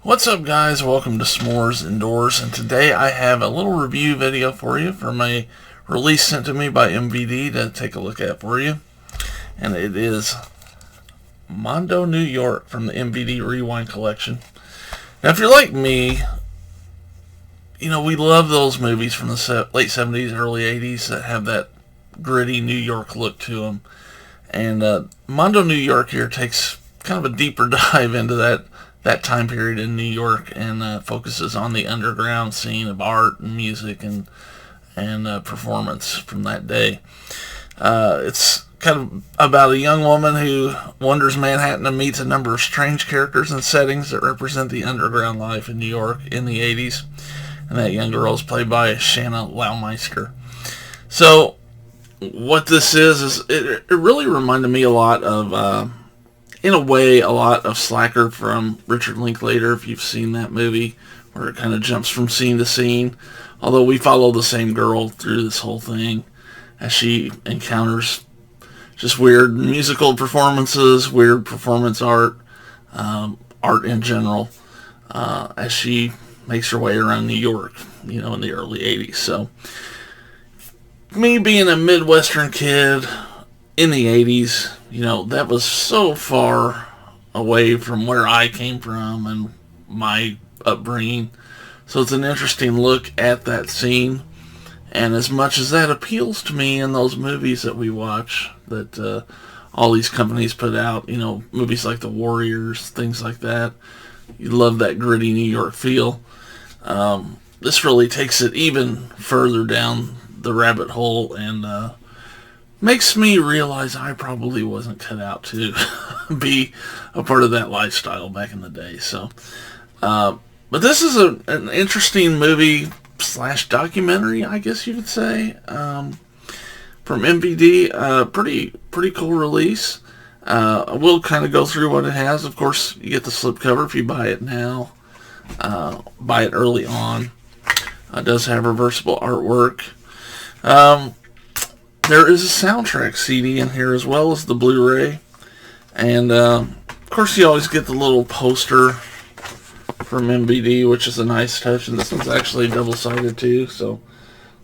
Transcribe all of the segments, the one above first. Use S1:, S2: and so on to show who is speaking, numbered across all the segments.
S1: What's up, guys? Welcome to S'mores Indoors, and today I have a little review video for you from a release sent to me by MVD to take a look at for you. And it is Mondo New York from the MVD Rewind Collection. Now, if you're like me, you know, we love those movies from the late 70s, early 80s that have that gritty New York look to them. And Mondo New York here takes kind of a deeper dive into that time period in New York and focuses on the underground scene of art and music and performance from that day. It's kind of about a young woman who wanders Manhattan and meets a number of strange characters and settings that represent the underground life in New York in the 80s. And that young girl is played by Shanna Laumeister. So what this is it really reminded me a lot of in a way, a lot of Slacker from Richard Linklater, if you've seen that movie, where it kind of jumps from scene to scene. Although we follow the same girl through this whole thing as she encounters just weird musical performances, weird performance art, art in general, as she makes her way around New York, you know, in the early 80s. So, me being a Midwestern kid in the 80s, you know, that was so far away from where I came from and my upbringing. So it's an interesting look at that scene. And as much as that appeals to me in those movies that we watch, that all these companies put out, you know, movies like The Warriors, things like that, you love that gritty New York feel. This really takes it even further down the rabbit hole and makes me realize I probably wasn't cut out to be a part of that lifestyle back in the day. So, but this is an interesting movie / documentary, I guess you could say, from MVD. Pretty cool release. I will kind of go through what it has. Of course, you get the slipcover if you buy it now. Buy it early on. It does have reversible artwork. There is a soundtrack CD in here as well as the Blu-ray. And, of course, you always get the little poster from MVD, which is a nice touch. And this one's actually double-sided, too. So,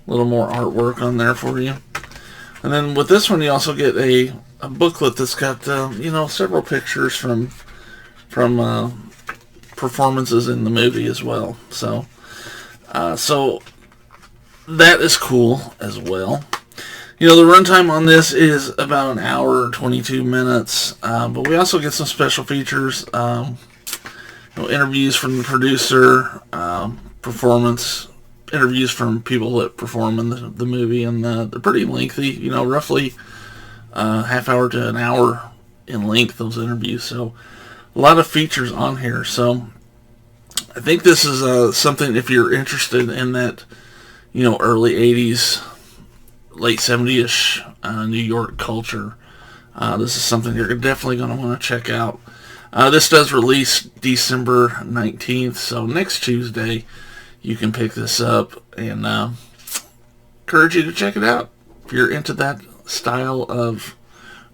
S1: a little more artwork on there for you. And then with this one, you also get a booklet that's got, you know, several pictures from performances in the movie as well. So that is cool as well. You know, the runtime on this is about an hour and 22 minutes, but we also get some special features, you know, interviews from the producer, performance interviews from people that perform in the movie, and they're pretty lengthy, you know, roughly half hour to an hour in length, those interviews. So a lot of features on here. So I think this is something, if you're interested in that, you know, early 80s, late 70-ish New York culture, this is something you're definitely going to want to check out. This does release December 19th, so next Tuesday you can pick this up, and encourage you to check it out if you're into that style of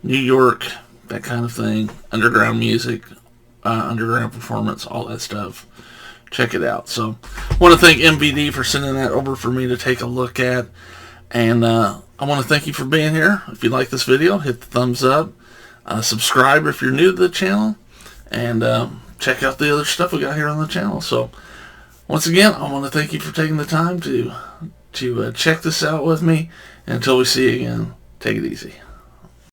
S1: New York, that kind of thing, underground music, underground performance, all that stuff. Check it out. So I want to thank MVD for sending that over for me to take a look at. And I want to thank you for being here. If you like this video, hit the thumbs up. Subscribe if you're new to the channel. And check out the other stuff we got here on the channel. So once again, I want to thank you for taking the time to check this out with me. And until we see you again, take it easy.